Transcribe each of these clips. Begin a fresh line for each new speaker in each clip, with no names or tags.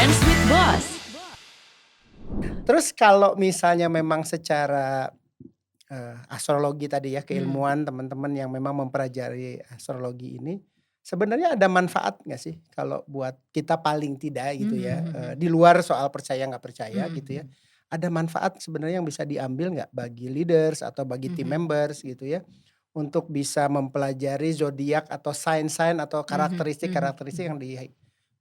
Friends with Boss.
Terus kalau misalnya memang secara, astrologi tadi ya, keilmuan teman-teman yang memang mempelajari astrologi ini, sebenarnya ada manfaat nggak sih kalau buat kita paling tidak gitu ya, di luar soal percaya nggak percaya gitu ya, ada manfaat sebenarnya yang bisa diambil nggak bagi leaders atau bagi team members gitu ya, untuk bisa mempelajari zodiak atau sign-sign atau karakteristik-karakteristik yang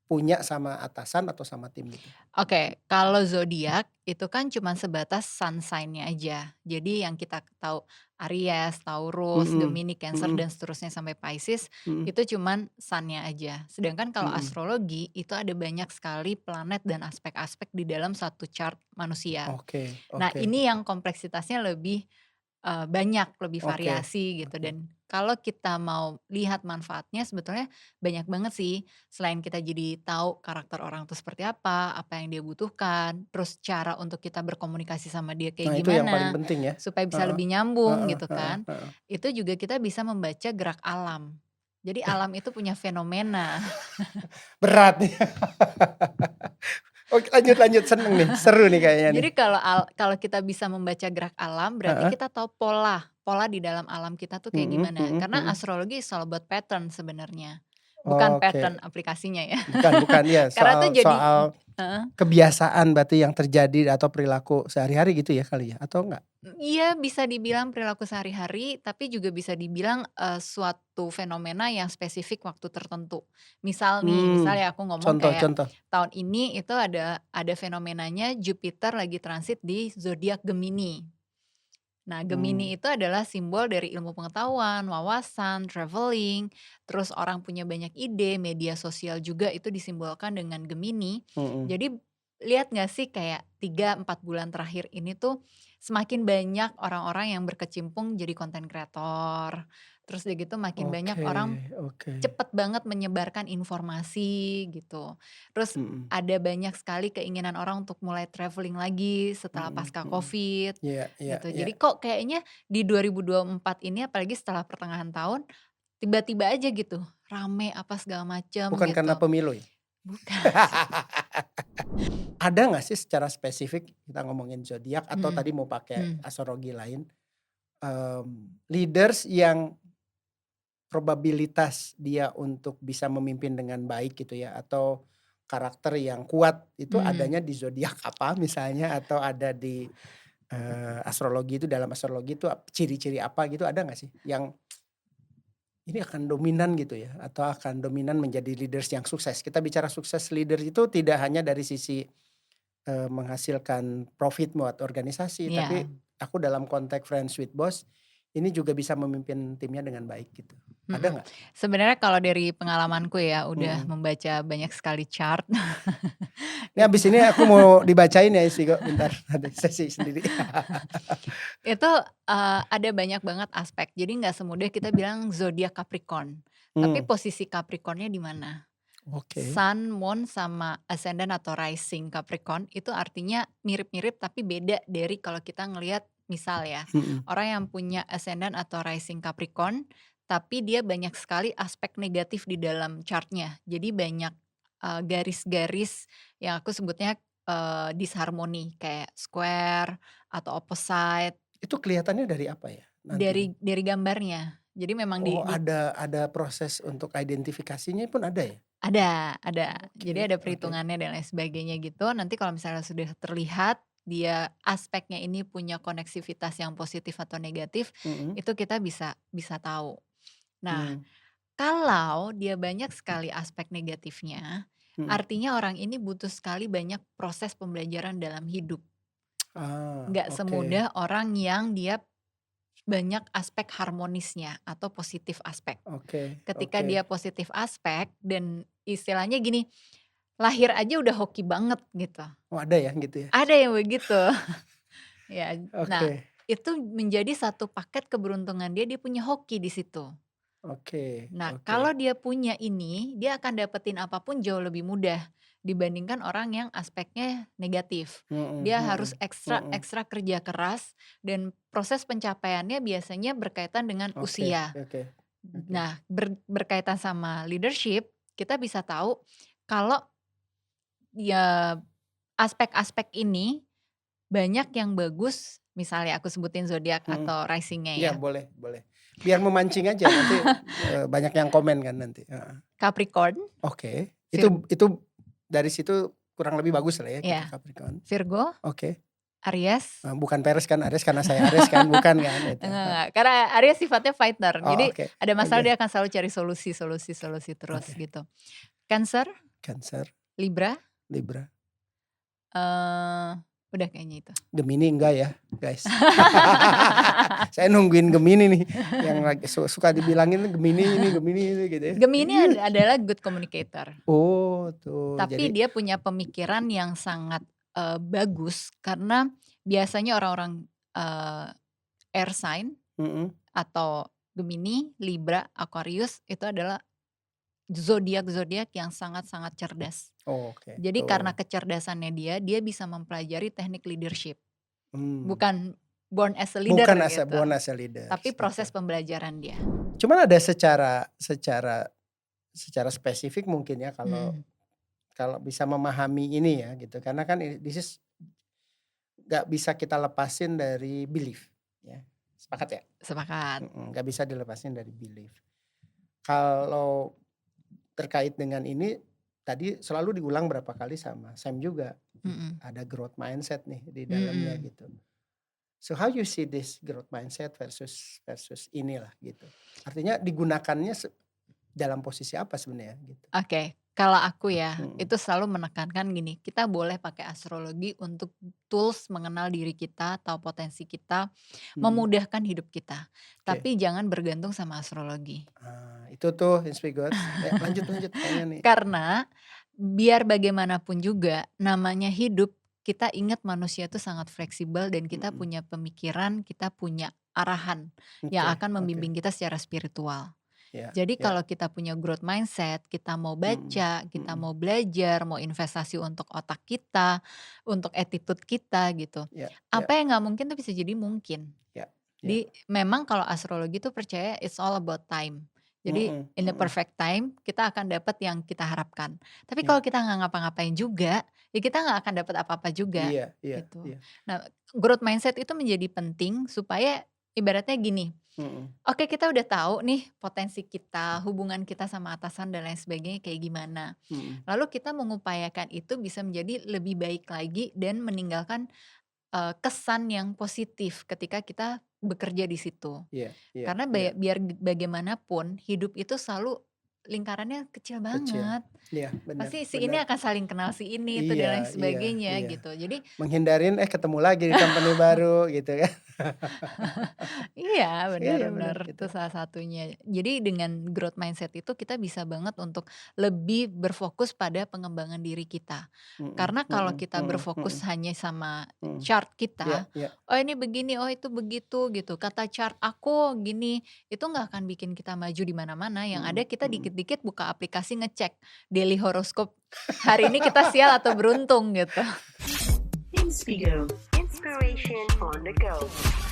punya sama atasan atau sama tim gitu?
Oke, kalau zodiak itu kan cuman sebatas sun sign-nya aja. Jadi yang kita tahu Aries, Taurus,
Mhm,
Gemini, Cancer
mhm,
dan seterusnya sampai Pisces
mhm,
itu cuman sun-nya aja. Sedangkan kalau
mhm.
astrologi itu ada banyak sekali planet dan aspek-aspek di dalam satu chart manusia.
Oke,
Nah,
oke,
ini yang kompleksitasnya lebih banyak, lebih
oke,
variasi gitu,
oke.
dan kalau kita mau lihat manfaatnya sebetulnya banyak banget sih. Selain kita jadi tahu karakter orang tuh seperti apa yang dia butuhkan, terus cara untuk kita berkomunikasi sama dia
Nah
kayak
itu yang paling
gimana,
penting ya?
supaya bisa
Heeh,
lebih nyambung
heeh,
gitu
heeh,
kan.
heeh.
Itu juga kita bisa membaca gerak alam. Jadi alam itu punya fenomena.
Berat nih. Oke, lanjut lanjut, seneng nih, seru nih kayaknya nih.
Jadi kalau kita bisa membaca gerak alam, berarti
Heeh,
kita tahu pola di dalam alam kita tuh kayak
mhm,
gimana.
mhm,
Karena
mhm.
astrologi is all about pattern sebenarnya, bukan
Oke,
pattern aplikasinya ya.
bukan ya,
Karena tuh
soal
jadi
soal
heeh,
kebiasaan berarti yang terjadi atau perilaku sehari-hari gitu ya kali ya, atau enggak?
iya bisa dibilang perilaku sehari-hari, tapi juga bisa dibilang, suatu fenomena yang spesifik waktu tertentu. Misal ya aku ngomong
Contoh
kayak
contoh.
tahun ini itu ada fenomenanya Jupiter lagi transit di zodiak Gemini. Nah,
Mmm,
Gemini itu adalah simbol dari ilmu pengetahuan, wawasan, traveling, terus orang punya banyak ide, media sosial juga itu disimbolkan dengan Gemini.
mhm.
Jadi lihat nggak sih kayak 3-4 bulan terakhir ini tuh semakin banyak orang-orang yang berkecimpung jadi konten kreator. Terus udah gitu makin banyak
Oke,
orang
oke,
cepet banget menyebarkan informasi gitu. Terus
mhm,
ada banyak sekali keinginan orang untuk mulai traveling lagi setelah
mhm,
pasca
mhm.
Covid.
Iya, iya,
Gitu.
iya.
Jadi kok kayaknya di 2024 ini apalagi setelah pertengahan tahun, tiba-tiba aja gitu, rame apa segala macem
Bukan karena
gitu.
pemilu ya?
Bukan.
Ada nggak sih secara spesifik kita ngomongin zodiak atau
Mhm,
tadi mau pakai
mhm.
astrologi lain, leaders yang probabilitas dia untuk bisa memimpin dengan baik gitu ya atau karakter yang kuat itu
Mhm.
adanya di zodiak apa misalnya atau ada di, astrologi itu dalam astrologi itu ciri-ciri apa gitu ada nggak sih yang ini akan dominan gitu ya atau akan dominan menjadi leaders yang sukses. Kita bicara sukses leader itu tidak hanya dari sisi, menghasilkan profit buat organisasi, tapi
Iya.
aku dalam konteks friends with boss, ini juga bisa memimpin timnya dengan baik gitu. Ada
Mhm.
nggak?
Sebenarnya kalau dari pengalamanku ya udah
Mhm.
membaca banyak sekali chart.
Ini
Itu
habis ini aku mau dibacain ya Istigo bentar nanti sesi sendiri.
itu, ada banyak banget aspek. Jadi nggak semudah kita bilang zodiak Capricorn. Tapi
Mmm,
posisi Capricorn-nya di mana?
oke.
Sun, Moon, sama Ascendant atau Rising Capricorn itu artinya mirip-mirip tapi beda dari kalau kita ngelihat misal ya,
Mhm.
orang yang punya Ascendant atau Rising Capricorn, tapi dia banyak sekali aspek negatif di dalam chartnya. Jadi banyak, garis-garis yang aku sebutnya, disharmoni kayak square atau opposite
Itu kelihatannya dari apa ya nantinya?
dari gambarnya. Jadi memang
Oh
di
ada proses untuk identifikasinya pun ada ya?
Ada.
Oke,
Jadi ada
oke.
perhitungannya dan lain sebagainya gitu. Nanti kalau misalnya sudah terlihat dia aspeknya ini punya koneksivitas yang positif atau negatif,
Mhm,
itu kita bisa bisa tahu. Nah,
mmm,
kalau dia banyak sekali aspek negatifnya,
mhm.
artinya orang ini butuh sekali banyak proses pembelajaran dalam hidup.
Ah,
Nggak
oke,
semudah orang yang dia banyak aspek harmonisnya atau positif aspek.
oke,
Ketika
oke.
dia positif aspek dan istilahnya gini, lahir aja udah hoki banget gitu.
Oh ada ya gitu ya?
Ada yang begitu. Ya, nah
Oke,
itu menjadi satu paket keberuntungan dia, dia punya hoki di situ.
oke,
Nah
oke.
kalau dia punya ini, dia akan dapetin apapun jauh lebih mudah dibandingkan orang yang aspeknya negatif.
Mhm,
Dia harus
mhm,
ekstra
mhm.
ekstra kerja keras dan proses pencapaiannya biasanya berkaitan dengan
Oke,
usia.
oke, oke.
Nah berkaitan sama leadership, kita bisa tahu kalau ya aspek-aspek ini banyak yang bagus, misalnya aku sebutin zodiak
Mhm.
atau rising-nya
Iya
ya.
boleh boleh. Biar memancing aja nanti, banyak yang komen kan nanti, heeh.
Capricorn,
Oke,
Vir
itu dari situ kurang lebih bagus lah ya gitu
ya,
Capricorn.
Virgo,
Oke,
Aries.
bukan Peres kan, Aries karena saya Aries kan, bukan kan itu?
Enggak, karena Aries sifatnya fighter.
Oh
Jadi
oke
ada masalah
oke
dia akan selalu cari solusi terus
oke.
gitu. Cancer,
Cancer,
Libra,
Libra,
eee, udah kayaknya itu.
Gemini enggak ya guys? Saya nungguin Gemini nih, yang lagi suka dibilangin Gemini ini gitu ya.
Gemini adalah good communicator,
Oh tuh
tapi
jadi
dia punya pemikiran yang sangat, bagus karena biasanya orang-orang, air sign
mhm,
atau Gemini, Libra, Aquarius itu adalah zodiak-zodiak yang sangat-sangat cerdas.
oke
Jadi karena
tuh,
kecerdasannya dia bisa mempelajari teknik leadership.
mmm,
Bukan born as a leader
bukan
gitu,
born as a leaders
tapi
gitu.
proses pembelajaran dia.
Cuman ada secara secara secara spesifik mungkin ya kalau
Mhm,
kalau bisa memahami ini ya gitu, karena kan this is nggak bisa kita lepasin dari belief ya, sepakat ya?
sepakat.
Nggak bisa dilepasin dari belief. Kalau terkait dengan ini, tadi selalu diulang berapa kali sama Sam juga gitu,
Mhm,
ada growth mindset nih di dalamnya
mhm.
gitu. So how you see this growth mindset versus versus inilah gitu. Artinya digunakannya dalam posisi apa sebenarnya gitu?
Oke, kalau aku ya,
Mhm,
itu selalu menekankan gini, kita boleh pakai astrologi untuk tools mengenal diri kita, tahu potensi kita,
mhm,
memudahkan hidup kita.
oke.
Tapi jangan bergantung sama astrologi.
Itu tuh Inspigots, ya lanjut lanjut kayaknya nih.
Karena biar bagaimanapun juga namanya hidup, kita ingat manusia itu sangat fleksibel dan kita
Mhm,
punya pemikiran, kita punya arahan yang
oke
akan
oke,
membimbing kita secara spiritual.
ya
Jadi
ya,
kalau kita punya growth mindset, kita mau
mhm
baca, kita
mhm,
mau belajar, mau investasi untuk otak kita, untuk attitude kita gitu.
ya ya
Apa yang nggak mungkin tuh bisa jadi mungkin.
ya ya,
Di memang kalau astrologi tuh percaya it's all about time. Jadi
mhm
in the
mhm,
perfect time kita akan dapat yang kita harapkan. Tapi
ya,
kalau kita nggak ngapa-ngapain juga, ya kita nggak akan dapat apa-apa juga
iya iya
gitu.
iya,
Nah, growth mindset itu menjadi penting supaya ibaratnya gini,
mhm
oke kita udah tahu nih potensi kita, hubungan kita sama atasan dan lain sebagainya kayak gimana.
mhm,
Lalu kita mengupayakan itu bisa menjadi lebih baik lagi dan meninggalkan kesan yang positif ketika kita bekerja di situ.
iya iya
Karena
iya,
biar bagaimanapun hidup itu selalu lingkarannya kecil
kecil,
banget.
iya bener
Pasti si ini
bener,
akan saling kenal si ini itu
iya
dan lain
iya
sebagainya
iya,
gitu. Jadi
menghindarin ketemu lagi di company baru gitu kan.
iya,
Iya bener
benar-benar
gitu,
itu salah satunya. Jadi dengan growth mindset itu kita bisa banget untuk lebih berfokus pada pengembangan diri kita.
mhm
Karena kalau
mhm
kita
mhm
berfokus
mhm
hanya sama
mhm,
chart
iya
kita,
iya,
oh ini begini, oh itu begitu gitu. Kata chart aku gini, itu nggak akan bikin kita maju di mana-mana. Yang ada
mhm
kita
mhm.
dikit-dikit buka aplikasi ngecek daily horoscope. Hari ini kita sial atau beruntung gitu.
Inspigo. Inspiration on the go.